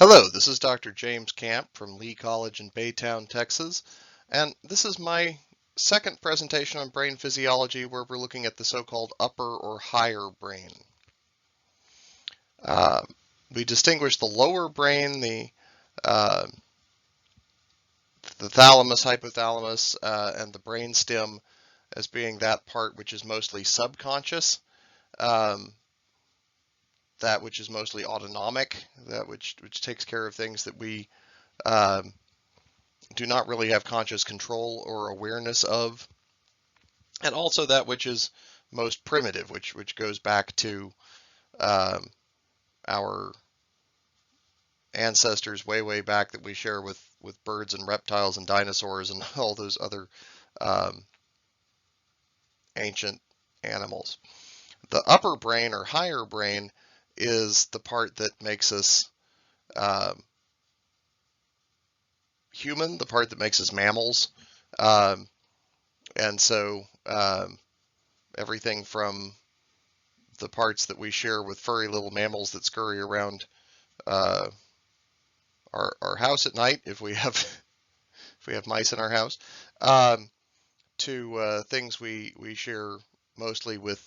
Hello, this is Dr. James Camp from Lee College in Baytown, Texas, and this is my second presentation on brain physiology where we're looking at the so-called upper or higher brain. Uh, we distinguish the lower brain, the thalamus, hypothalamus, and the brain stem as being that part which is mostly subconscious, um, that which is mostly autonomic, that which takes care of things that we do not really have conscious control or awareness of, and also that which is most primitive, which goes back to our ancestors way back that we share with birds and reptiles and dinosaurs and all those other um, ancient animals. The upper brain or higher brain is the part that makes us human, the part that makes us mammals. And so everything from the parts that we share with furry little mammals that scurry around our house at night, if we have mice in our house, to things we share mostly with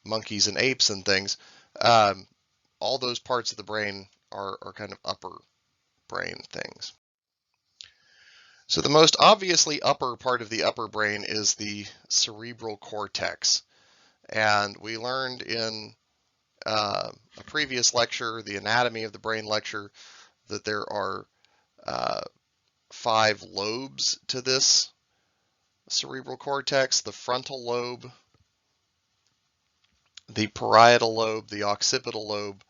monkeys and apes and things. All those parts of the brain are kind of upper brain things. So the most obviously upper part of the upper brain is the cerebral cortex. And we learned in a previous lecture, the anatomy of the brain lecture, that there are 5 lobes to this cerebral cortex: the frontal lobe, the parietal lobe, the occipital lobe,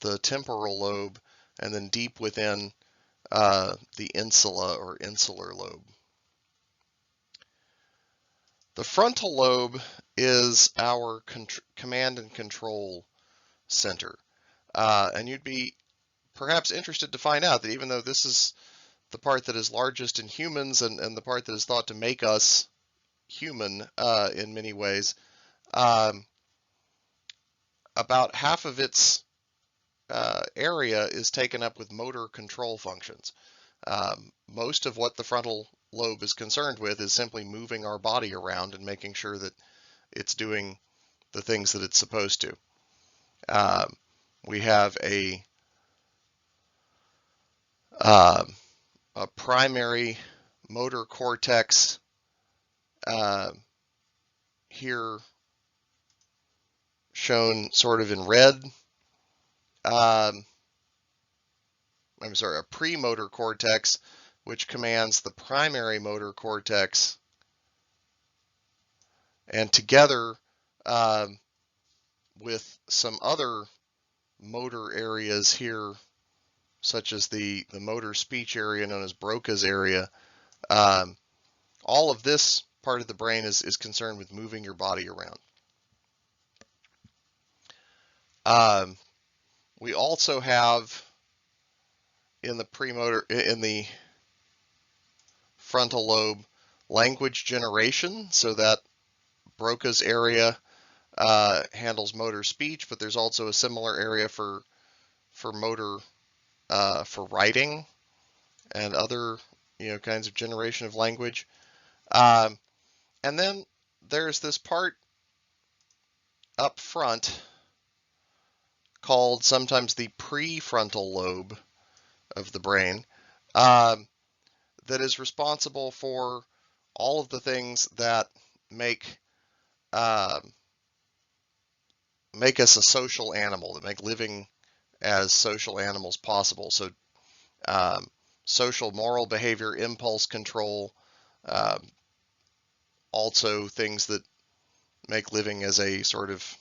the temporal lobe, and then deep within the insula or insular lobe. The frontal lobe is our command and control center. And you'd be perhaps interested to find out that even though this is the part that is largest in humans and the part that is thought to make us human in many ways, about half of its area is taken up with motor control functions. Most of what the frontal lobe is concerned with is simply moving our body around and making sure that it's doing the things that it's supposed to. We have a primary motor cortex here shown sort of in red. I'm sorry, a premotor cortex, which commands the primary motor cortex, and together with some other motor areas here, such as the motor speech area known as Broca's area, all of this part of the brain is concerned with moving your body around. We also have in the frontal lobe language generation, so that Broca's area handles motor speech, but there's also a similar area for motor for writing and other kinds of generation of language. And then there's this part up front called sometimes the prefrontal lobe of the brain, that is responsible for all of the things that make us a social animal, that make living as social animals possible. So social moral behavior, impulse control, also things that make living as a sort of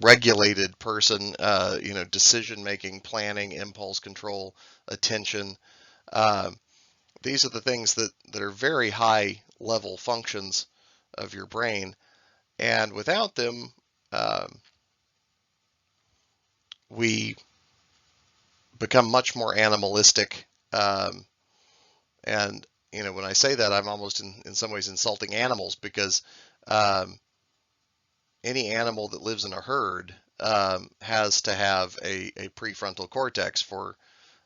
regulated person, decision making, planning, impulse control, attention. These are the things that are very high level functions of your brain, and without them, we become much more animalistic. And when I say that, I'm almost in some ways insulting animals, because any animal that lives in a herd has to have a prefrontal cortex for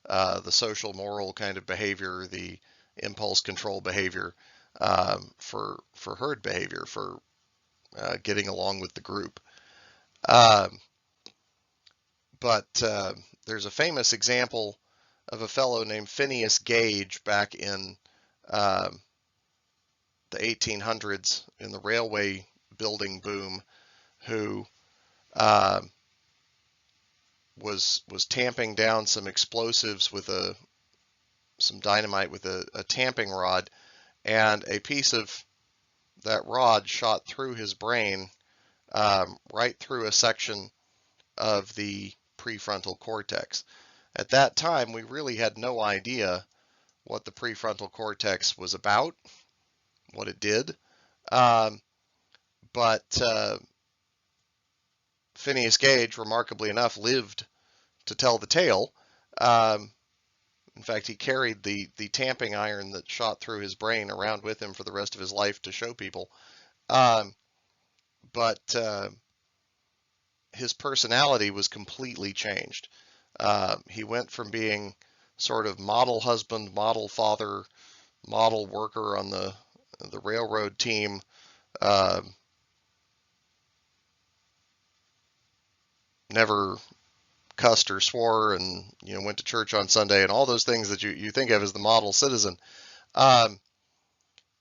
the social, moral kind of behavior, the impulse control behavior, for herd behavior, for getting along with the group. Um, but there's a famous example of a fellow named Phineas Gage back in um, the 1800s in the railway building boom, who uh, was tamping down some explosives with some dynamite with a tamping rod, and a piece of that rod shot through his brain, right through a section of the prefrontal cortex. At that time, we really had no idea what the prefrontal cortex was about, what it did. Um, but Phineas Gage, remarkably enough, lived to tell the tale. Um, in fact, he carried the tamping iron that shot through his brain around with him for the rest of his life to show people. Um, but his personality was completely changed. He went from being sort of model husband, model father, model worker on the railroad team, uh, never cussed or swore, and went to church on Sunday, and all those things that you think of as the model citizen. Um,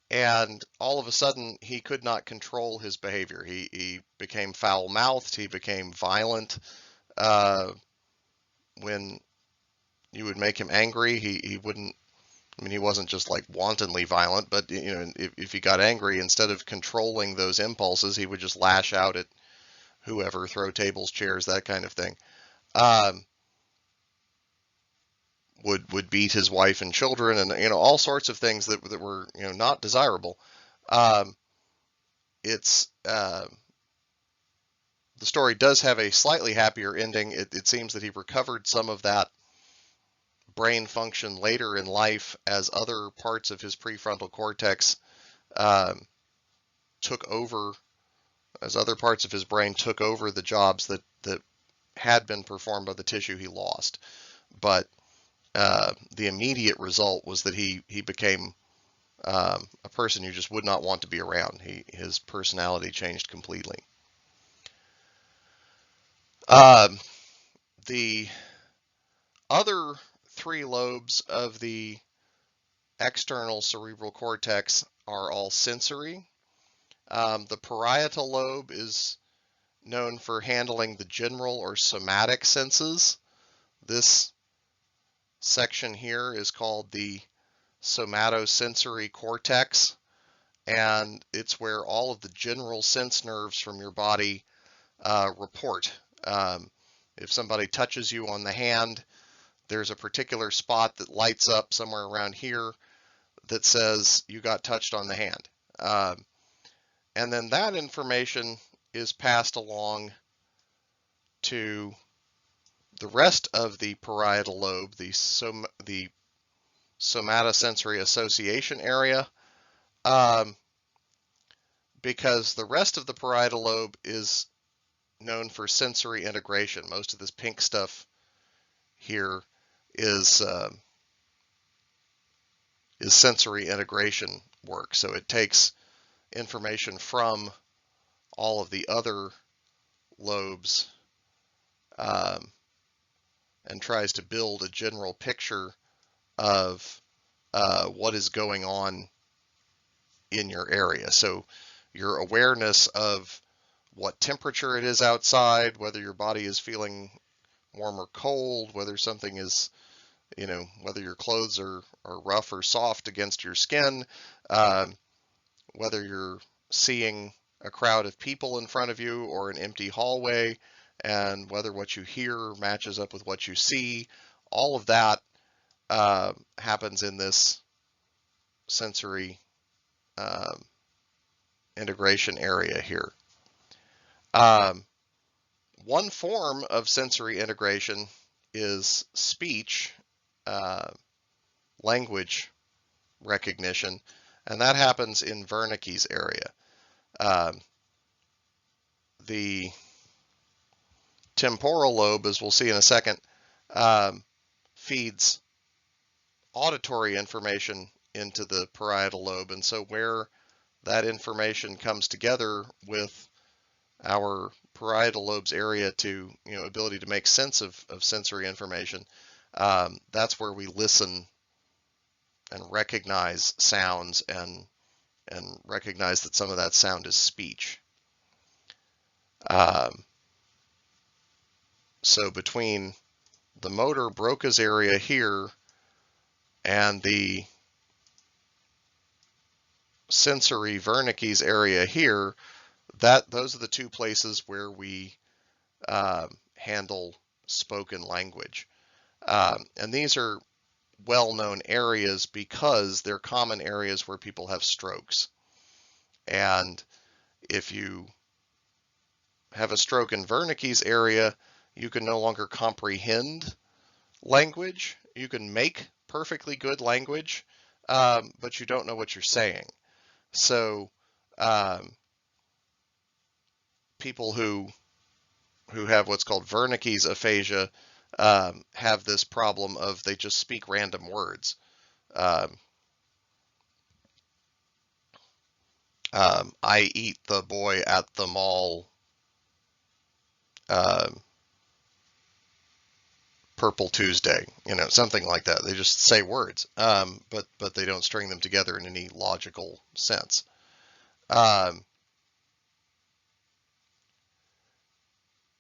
and all of a sudden, he could not control his behavior. He became foul-mouthed. He became violent. Uh, when you would make him angry, he wouldn't. I mean, he wasn't just like wantonly violent, but if he got angry, instead of controlling those impulses, he would just lash out at whoever, throw tables, chairs, that kind of thing. Um, would beat his wife and children, and all sorts of things that were not desirable. Um, it's The story does have a slightly happier ending. It seems that he recovered some of that brain function later in life as other parts of his prefrontal cortex um, took over, as other parts of his brain took over the jobs that had been performed by the tissue he lost. But the immediate result was that he became a person you just would not want to be around. His personality changed completely. The other three lobes of the external cerebral cortex are all sensory. The parietal lobe is known for handling the general or somatic senses. This section here is called the somatosensory cortex, and it's where all of the general sense nerves from your body report. If somebody touches you on the hand, there's a particular spot that lights up somewhere around here that says you got touched on the hand. And then that information is passed along to the rest of the parietal lobe, the somatosensory association area, because the rest of the parietal lobe is known for sensory integration. Most of this pink stuff here is sensory integration work. So it takes information from all of the other lobes and tries to build a general picture of what is going on in your area. So your awareness of what temperature it is outside, whether your body is feeling warm or cold, whether something is, whether your clothes are rough or soft against your skin, whether you're seeing a crowd of people in front of you or an empty hallway, and whether what you hear matches up with what you see. All of that happens in this sensory integration area here. One form of sensory integration is speech, language recognition, and that happens in Wernicke's area. The temporal lobe, as we'll see in a second, feeds auditory information into the parietal lobe. And so where that information comes together with our parietal lobe's area to, ability to make sense of sensory information, that's where we listen and recognize sounds and recognize that some of that sound is speech. So between the motor Broca's area here and the sensory Wernicke's area here, those are the two places where we handle spoken language. And these are well-known areas because they're common areas where people have strokes. And if you have a stroke in Wernicke's area, you can no longer comprehend language. You can make perfectly good language, but you don't know what you're saying. So people who have what's called Wernicke's aphasia have this problem of they just speak random words. I eat the boy at the mall. Purple Tuesday, something like that. They just say words, but they don't string them together in any logical sense.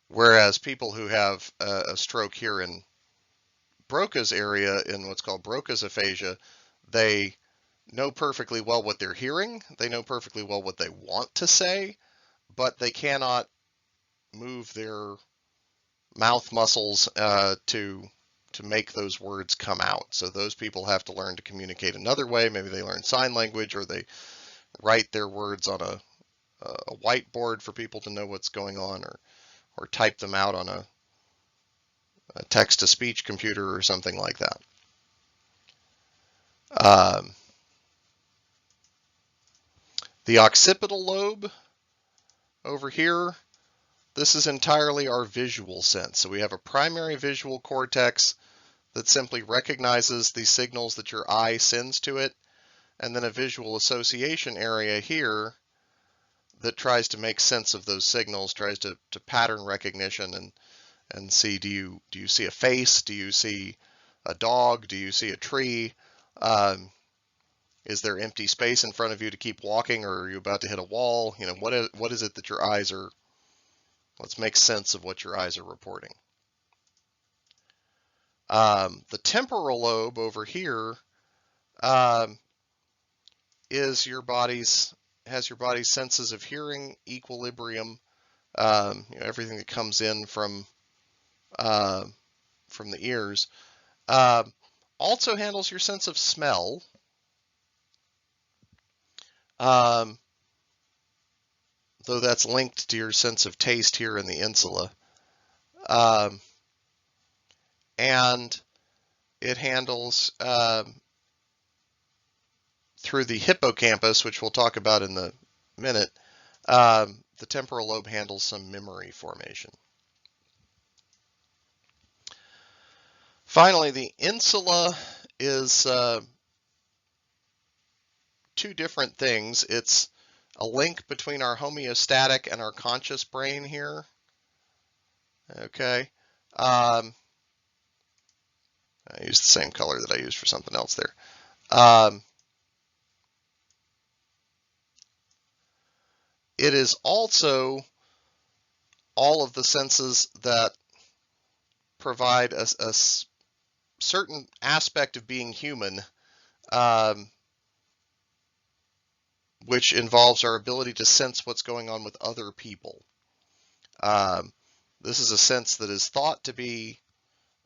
Whereas people who have a stroke here in Broca's area, in what's called Broca's aphasia, they know perfectly well what they're hearing. They know perfectly well what they want to say, but they cannot move their mouth muscles to make those words come out. So those people have to learn to communicate another way. Maybe they learn sign language, or they write their words on a whiteboard for people to know what's going on, or type them out on a text-to-speech computer or something like that. The occipital lobe over here, this is entirely our visual sense. So we have a primary visual cortex that simply recognizes the signals that your eye sends to it, and then a visual association area here that tries to make sense of those signals, tries to pattern recognition and see, do you see a face? Do you see a dog? Do you see a tree? Is there empty space in front of you to keep walking, or are you about to hit a wall? What is it that your eyes are? Let's make sense of what your eyes are reporting. The temporal lobe over here has your body's senses of hearing, equilibrium, everything that comes in from the ears. Also handles your sense of smell. Though that's linked to your sense of taste here in the insula. And it handles, through the hippocampus, which we'll talk about in a minute, the temporal lobe handles some memory formation. Finally, the insula is two different things. It's a link between our homeostatic and our conscious brain here. Okay. I used the same color that I used for something else there. It is also all of the senses that provide a certain aspect of being human, which involves our ability to sense what's going on with other people. This is a sense that is thought to be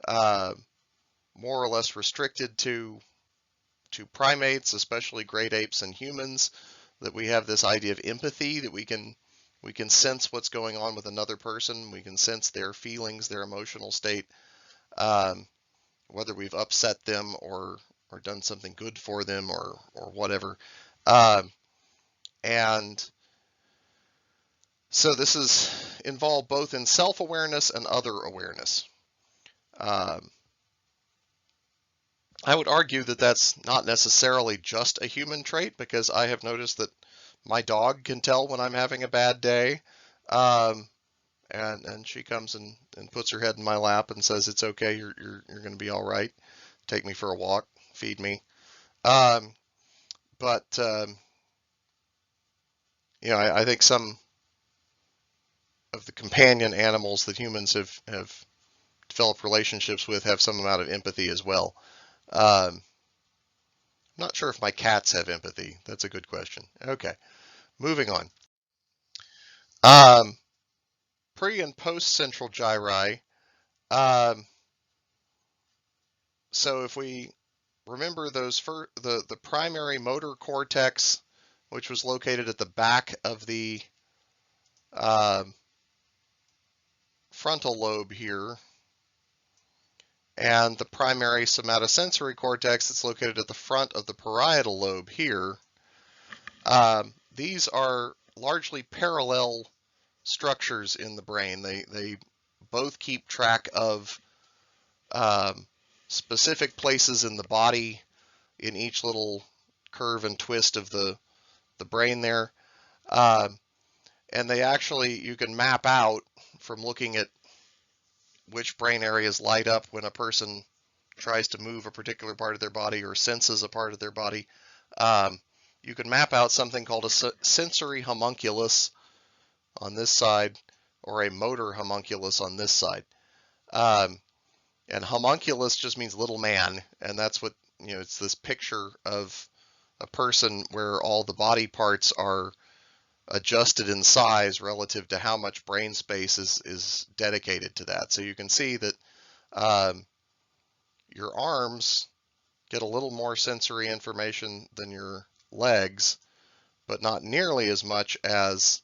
more or less restricted to primates, especially great apes and humans, that we have this idea of empathy, that we can sense what's going on with another person. We can sense their feelings, their emotional state, whether we've upset them or done something good for them or whatever. And So this is involved both in self-awareness and other awareness. Um, I would argue that that's not necessarily just a human trait, because I have noticed that my dog can tell when I'm having a bad day. Um, and she comes and puts her head in my lap and says, "It's okay, you're going to be all right. Take me for a walk, feed me." Um, but I think some of the companion animals that humans have developed relationships with have some amount of empathy as well. I'm not sure if my cats have empathy. That's a good question. Okay, moving on. Um, Pre and post central gyri. Um, so if we remember the primary motor cortex, which was located at the back of the um, frontal lobe here, and the primary somatosensory cortex that's located at the front of the parietal lobe here. These are largely parallel structures in the brain. They both keep track of um, specific places in the body in each little curve and twist of the brain there. Um, and you can map out from looking at which brain areas light up when a person tries to move a particular part of their body or senses a part of their body. Um, you can map out something called a sensory homunculus on this side, or a motor homunculus on this side. Um, and homunculus just means little man, and that's what, it's this picture of a person where all the body parts are adjusted in size relative to how much brain space is dedicated to that. So you can see that um, your arms get a little more sensory information than your legs, but not nearly as much as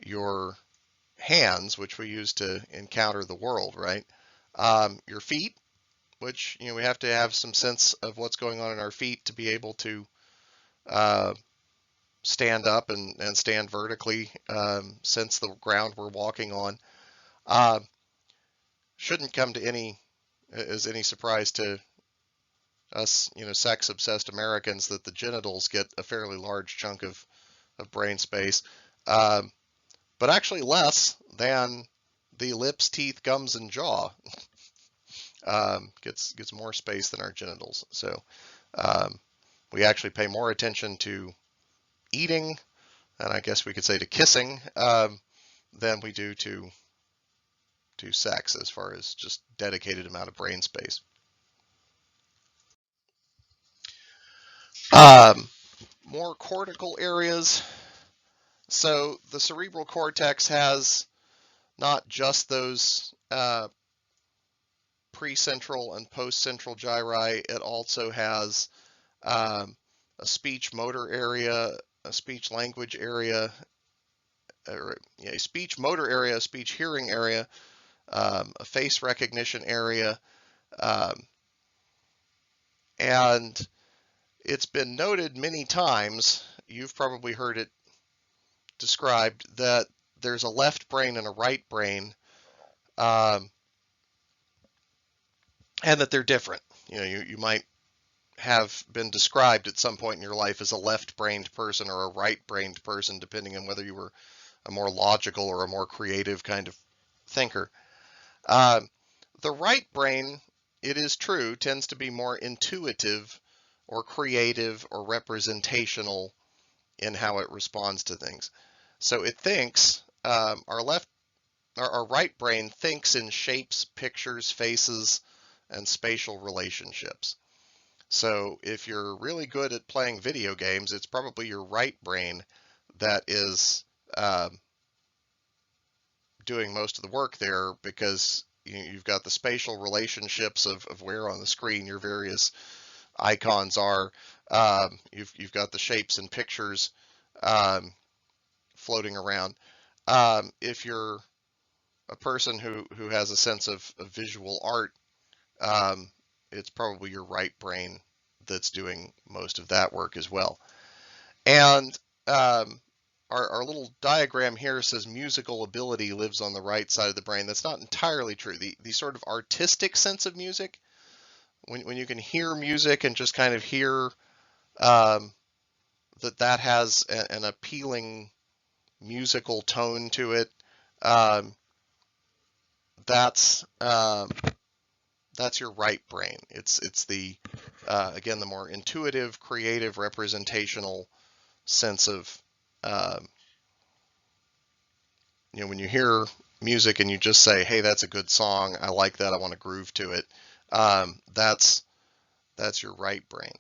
your hands, which we use to encounter the world, right? Your feet, which, we have to have some sense of what's going on in our feet to be able to uh, stand up and stand vertically, sense the ground we're walking on. Uh, shouldn't come to any surprise to us, sex-obsessed Americans, that the genitals get a fairly large chunk of brain space, um, but actually less than the lips, teeth, gums, and jaw. Gets more space than our genitals. So um, we actually pay more attention to eating, and I guess we could say to kissing, than we do to sex, as far as just dedicated amount of brain space. Um, More cortical areas. So the cerebral cortex has not just those precentral and postcentral gyri. It also has a speech motor area, a speech language area, a speech motor area, a speech hearing area, a face recognition area, um, and it's been noted many times, you've probably heard it described, that there's a left brain and a right brain, um, and that they're different. You might have been described at some point in your life as a left-brained person or a right-brained person, depending on whether you were a more logical or a more creative kind of thinker. The right brain, it is true, tends to be more intuitive or creative or representational in how it responds to things. So it thinks, our right brain thinks in shapes, pictures, faces, and spatial relationships. So if you're really good at playing video games, it's probably your right brain that is doing most of the work there, because you've got the spatial relationships of where on the screen your various icons are. You've got the shapes and pictures floating around. If you're a person who has a sense of visual art, um, it's probably your right brain that's doing most of that work as well. And our little diagram here says musical ability lives on the right side of the brain. That's not entirely true. The sort of artistic sense of music, when you can hear music and just kind of hear um, that has an appealing musical tone to it, um, that's that's your right brain. It's the again, the more intuitive, creative, representational sense of when you hear music and you just say, "Hey, that's a good song. I like that. I want to groove to it." That's your right brain.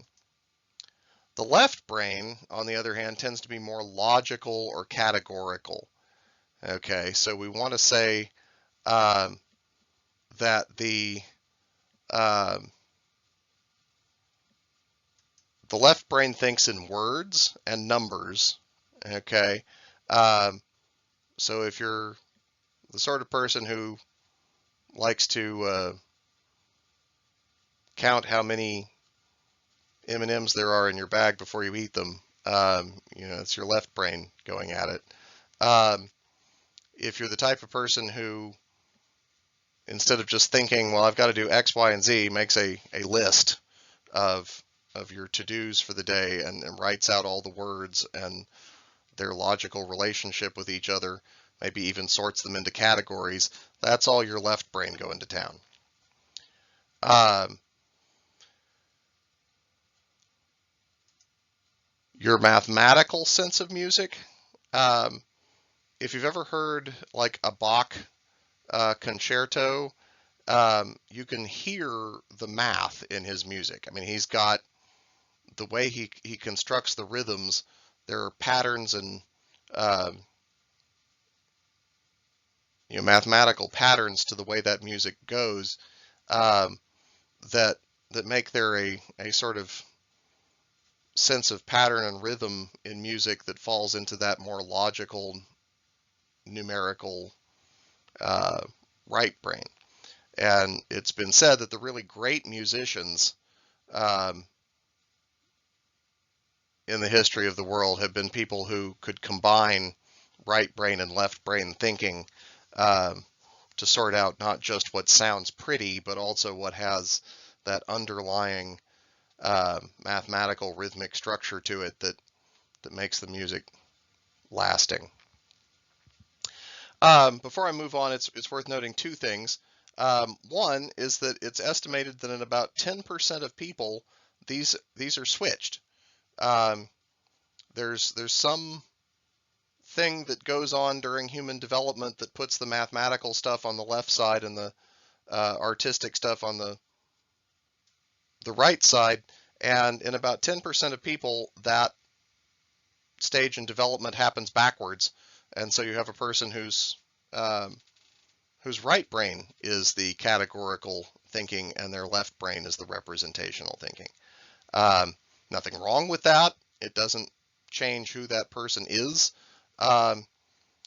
The left brain, on the other hand, tends to be more logical or categorical. Okay, so we want to say um, that um, the left brain thinks in words and numbers. Okay, um, so if you're the sort of person who likes to count how many M&Ms there are in your bag before you eat them, it's your left brain going at it. If you're the type of person who, instead of just thinking, well, I've got to do X, Y, and Z, makes a list of your to-dos for the day and writes out all the words and their logical relationship with each other, maybe even sorts them into categories, that's all your left brain going to town. Your mathematical sense of music, if you've ever heard like a Bach concerto, you can hear the math in his music. I mean, he's got the way he constructs the rhythms. There are patterns and mathematical patterns to the way that music goes um, that make there a sort of sense of pattern and rhythm in music that falls into that more logical, numerical right brain. And it's been said that the really great musicians um, in the history of the world have been people who could combine right brain and left brain thinking to sort out not just what sounds pretty, but also what has that underlying mathematical rhythmic structure to it that makes the music lasting. Before I move on, it's worth noting two things. One is that it's estimated that in about 10% of people, these are switched. There's some thing that goes on during human development that puts the mathematical stuff on the left side and the artistic stuff on the right side. And in about 10% of people, that stage in development happens backwards. And so you have a person whose right brain is the categorical thinking and their left brain is the representational thinking. Nothing wrong with that. It doesn't change who that person is.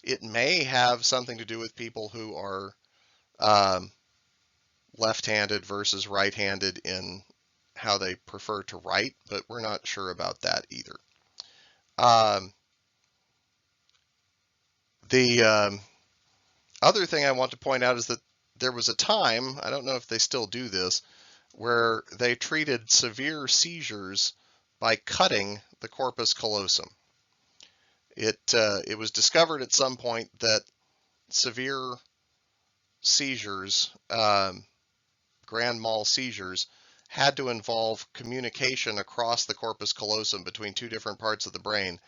It may have something to do with people who are left-handed versus right-handed in how they prefer to write, but we're not sure about that either. The other thing I want to point out is that there was a time, I don't know if they still do this, where they treated severe seizures by cutting the corpus callosum. It was discovered at some point that severe seizures, grand mal seizures, had to involve communication across the corpus callosum between two different parts of the brain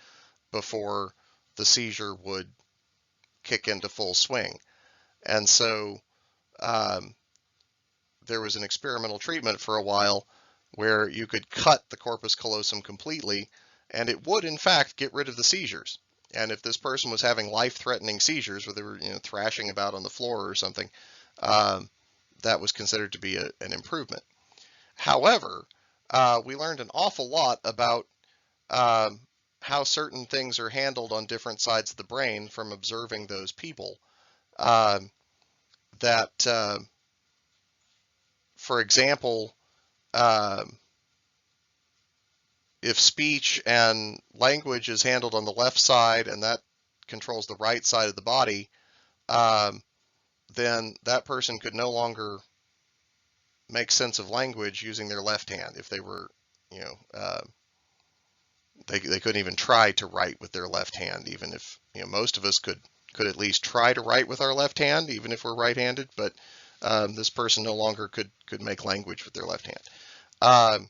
before the seizure would kick into full swing. And so there was an experimental treatment for a while where you could cut the corpus callosum completely, and it would, in fact, get rid of the seizures. And if this person was having life-threatening seizures, where they were thrashing about on the floor or something, that was considered to be an improvement. However, we learned an awful lot about how certain things are handled on different sides of the brain from observing those people. For example, if speech and language is handled on the left side and that controls the right side of the body, then that person could no longer make sense of language using their left hand if they were, they couldn't even try to write with their left hand, even if, most of us could at least try to write with our left hand, even if we're right-handed, but this person no longer could make language with their left hand.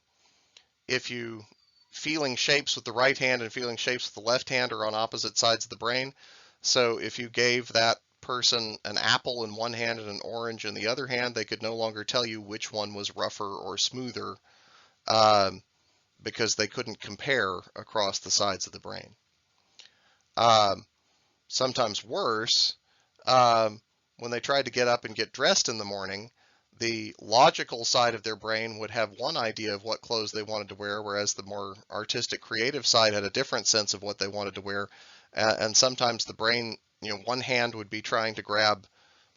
If you feeling shapes with the right hand and feeling shapes with the left hand are on opposite sides of the brain. So if you gave that person an apple in one hand and an orange in the other hand, they could no longer tell you which one was rougher or smoother because they couldn't compare across the sides of the brain. Sometimes worse, when they tried to get up and get dressed in the morning, the logical side of their brain would have one idea of what clothes they wanted to wear, whereas the more artistic, creative side had a different sense of what they wanted to wear. And sometimes the brain, one hand would be trying to grab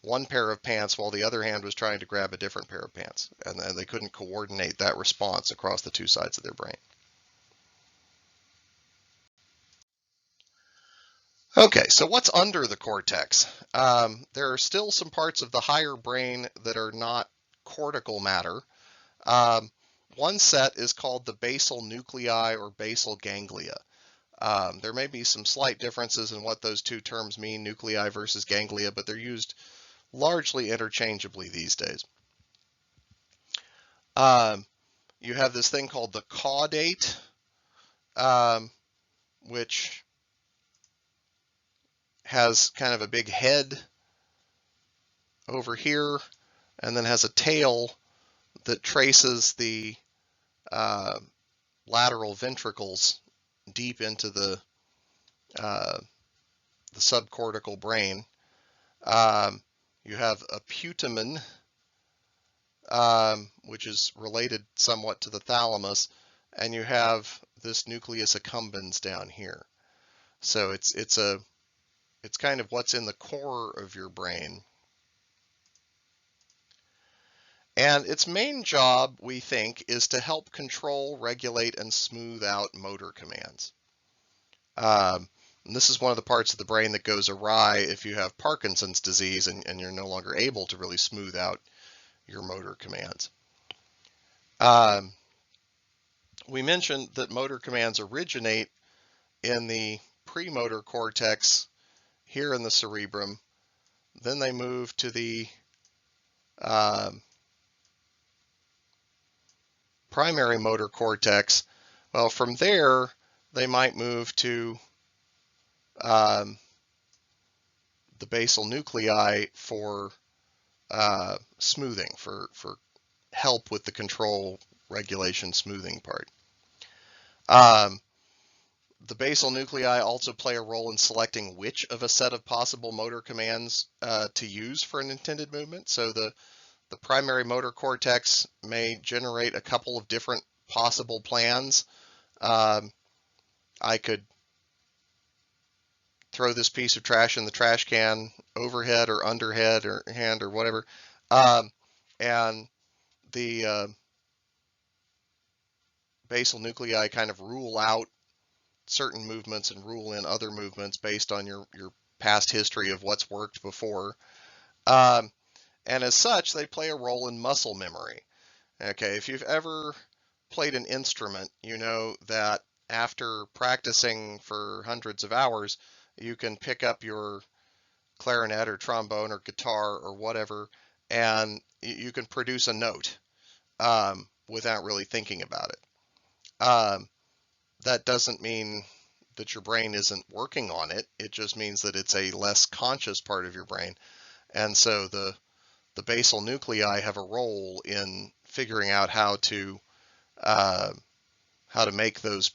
one pair of pants while the other hand was trying to grab a different pair of pants. And they couldn't coordinate that response across the two sides of their brain. Okay, so what's under the cortex? There are still some parts of the higher brain that are not cortical matter. One set is called the basal nuclei or basal ganglia. There may be some slight differences in what those two terms mean, nuclei versus ganglia, but they're used largely interchangeably these days. You have this thing called the caudate, which has kind of a big head over here and then has a tail that traces the lateral ventricles deep into the subcortical brain. You have a putamen, which is related somewhat to the thalamus, and you have this nucleus accumbens down here. So it's kind of what's in the core of your brain. And its main job, we think, is to help control, regulate, and smooth out motor commands. And this is one of the parts of the brain that goes awry if you have Parkinson's disease and you're no longer able to really smooth out your motor commands. We mentioned that motor commands originate in the premotor cortex here in the cerebrum. Then they move to the primary motor cortex. Well, from there, they might move to the basal nuclei for smoothing, for help with the control, regulation, smoothing part. The basal nuclei also play a role in selecting which of a set of possible motor commands to use for an intended movement. So the primary motor cortex may generate a couple of different possible plans. I could throw this piece of trash in the trash can overhead or underhead or hand or whatever. And the basal nuclei kind of rule out certain movements and rule in other movements based on your past history of what's worked before. And as such, they play a role in muscle memory. Okay, if you've ever played an instrument, you know that after practicing for hundreds of hours, you can pick up your clarinet or trombone or guitar or whatever, and you can produce a note without really thinking about it. That doesn't mean that your brain isn't working on it. It just means that it's a less conscious part of your brain. And so the basal nuclei have a role in figuring out how to make those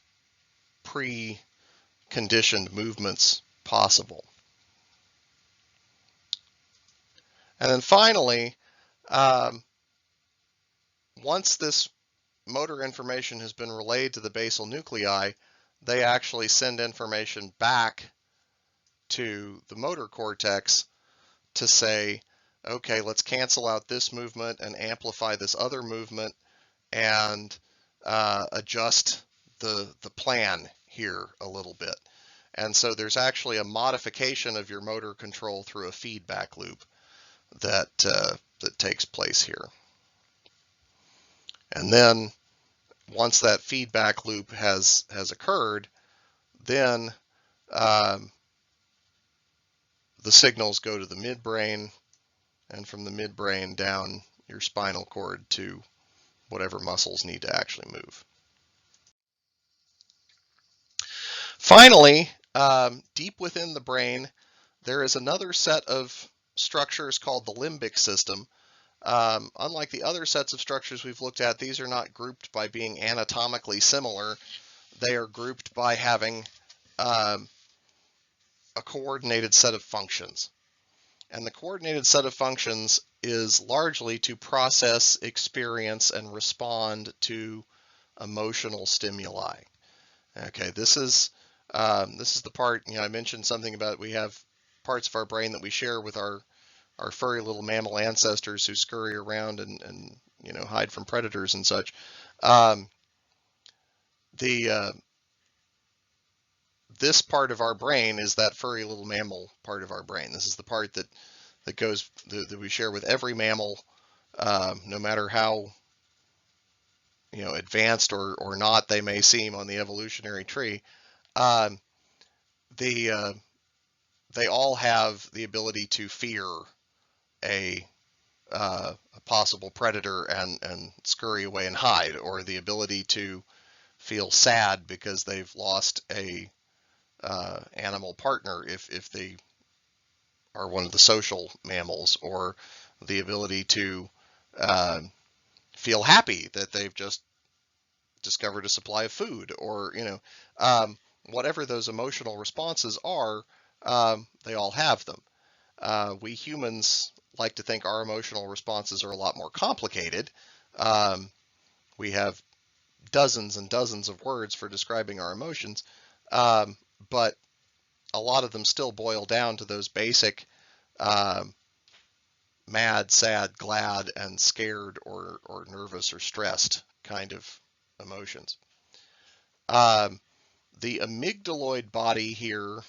pre-conditioned movements possible. And then finally, once this motor information has been relayed to the basal nuclei, they actually send information back to the motor cortex to say, okay, let's cancel out this movement and amplify this other movement and adjust the plan here a little bit. And so there's actually a modification of your motor control through a feedback loop that takes place here. And then once that feedback loop has occurred, then the signals go to the midbrain, and from the midbrain down your spinal cord to whatever muscles need to actually move. Finally, deep within the brain, there is another set of structures called the limbic system. Unlike the other sets of structures we've looked at, these are not grouped by being anatomically similar. They are grouped by having a coordinated set of functions. And the coordinated set of functions is largely to process, experience, and respond to emotional stimuli. Okay, this is the part, I mentioned something about we have parts of our brain that we share with our furry little mammal ancestors who scurry around and hide from predators and such. This part of our brain is that furry little mammal part of our brain. This is the part that we share with every mammal, no matter how advanced or not they may seem on the evolutionary tree. They all have the ability to fear a possible predator and scurry away and hide, or the ability to feel sad because they've lost a animal partner if they are one of the social mammals, or the ability to feel happy that they've just discovered a supply of food, or whatever those emotional responses are, they all have them. We humans like to think our emotional responses are a lot more complicated. We have dozens and dozens of words for describing our emotions, but a lot of them still boil down to those basic mad, sad, glad, and scared, or nervous or stressed kind of emotions. The amygdaloid body here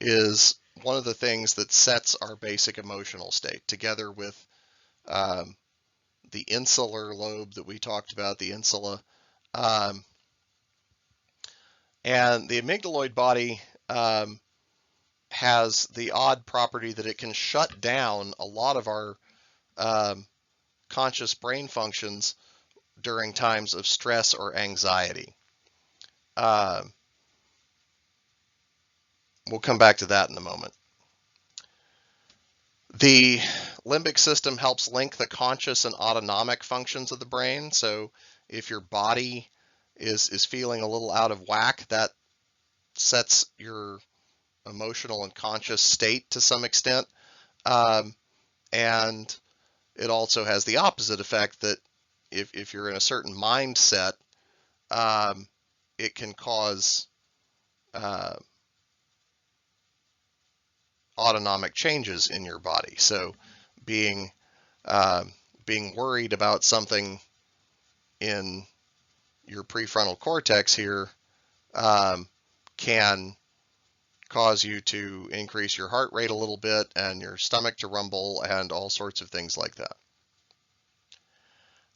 is one of the things that sets our basic emotional state, together with the insular lobe that we talked about, the insula. And the amygdaloid body has the odd property that it can shut down a lot of our conscious brain functions during times of stress or anxiety. We'll come back to that in a moment. The limbic system helps link the conscious and autonomic functions of the brain. So if your body is feeling a little out of whack, that sets your emotional and conscious state to some extent. And it also has the opposite effect, that if you're in a certain mindset, it can cause autonomic changes in your body. So being worried about something in your prefrontal cortex here can cause you to increase your heart rate a little bit and your stomach to rumble and all sorts of things like that.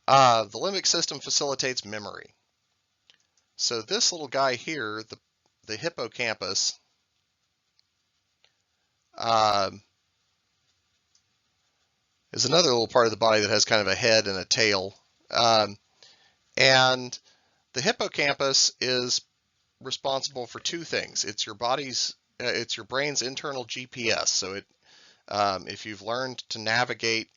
The limbic system facilitates memory. So this little guy here, the hippocampus, is another little part of the body that has kind of a head and a tail. And the hippocampus is responsible for two things. It's your brain's internal GPS. So if you've learned to navigate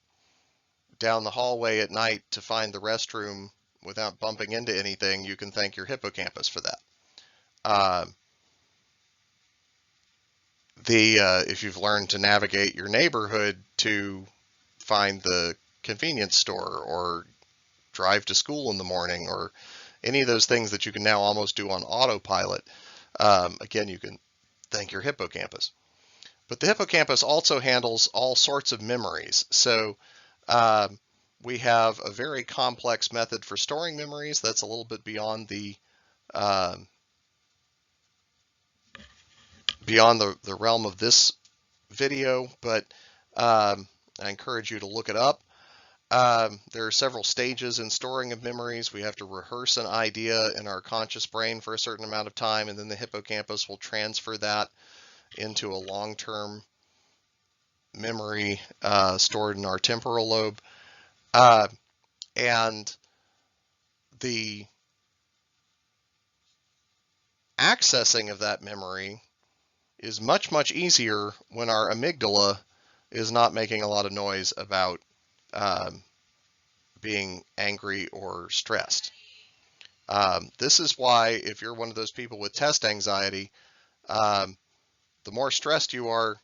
down the hallway at night to find the restroom without bumping into anything, you can thank your hippocampus for that. If you've learned to navigate your neighborhood to find the convenience store or drive to school in the morning, or any of those things that you can now almost do on autopilot, again, you can thank your hippocampus. But the hippocampus also handles all sorts of memories. So we have a very complex method for storing memories. That's a little bit beyond the realm of this video, but I encourage you to look it up. There are several stages in storing of memories. We have to rehearse an idea in our conscious brain for a certain amount of time, and then the hippocampus will transfer that into a long-term memory stored in our temporal lobe. And the accessing of that memory is much, much easier when our amygdala is not making a lot of noise about being angry or stressed. This is why, if you're one of those people with test anxiety, the more stressed you are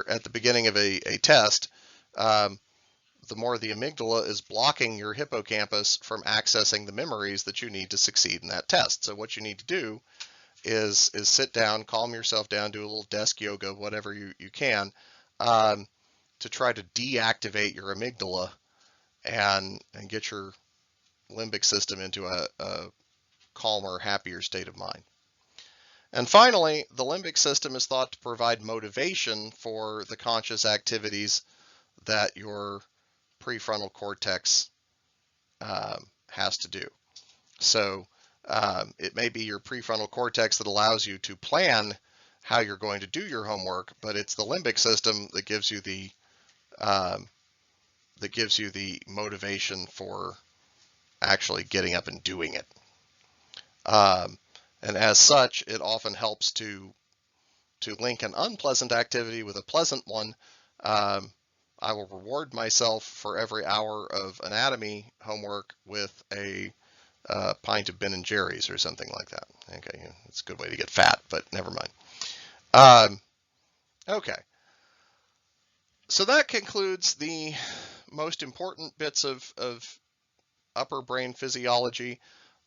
at the beginning of a test, the more the amygdala is blocking your hippocampus from accessing the memories that you need to succeed in that test. So what you need to do is sit down, calm yourself down, do a little desk yoga, whatever you can, to try to deactivate your amygdala and get your limbic system into a calmer, happier state of mind. And finally, the limbic system is thought to provide motivation for the conscious activities that your prefrontal cortex has to do. So it may be your prefrontal cortex that allows you to plan how you're going to do your homework, but it's the limbic system that gives you the motivation for actually getting up and doing it. And as such, it often helps to link an unpleasant activity with a pleasant one. I will reward myself for every hour of anatomy homework with a pint of Ben & Jerry's or something like that. Okay, it's a good way to get fat, but never mind. Okay, so that concludes the most important bits of upper brain physiology.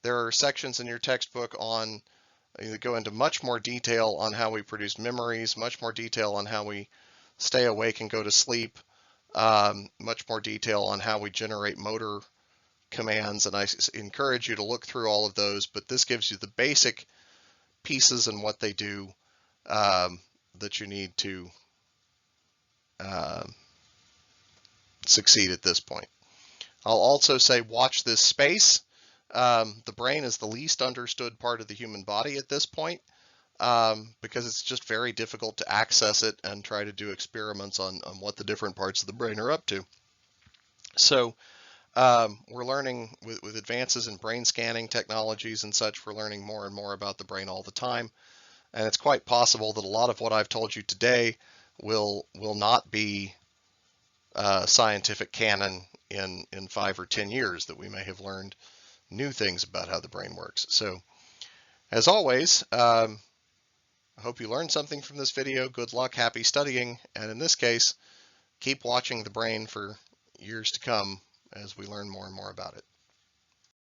There are sections in your textbook that go into much more detail on how we produce memories, much more detail on how we stay awake and go to sleep, much more detail on how we generate motor commands, and I encourage you to look through all of those, but this gives you the basic pieces and what they do that you need to succeed at this point. I'll also say watch this space. The brain is the least understood part of the human body at this point because it's just very difficult to access it and try to do experiments on what the different parts of the brain are up to. So we're learning with advances in brain scanning technologies and such, we're learning more and more about the brain all the time. And it's quite possible that a lot of what I've told you today will not be scientific canon in 5 or 10 years, that we may have learned new things about how the brain works. So as always, I hope you learned something from this video. Good luck, happy studying, and in this case, keep watching the brain for years to come as we learn more and more about it.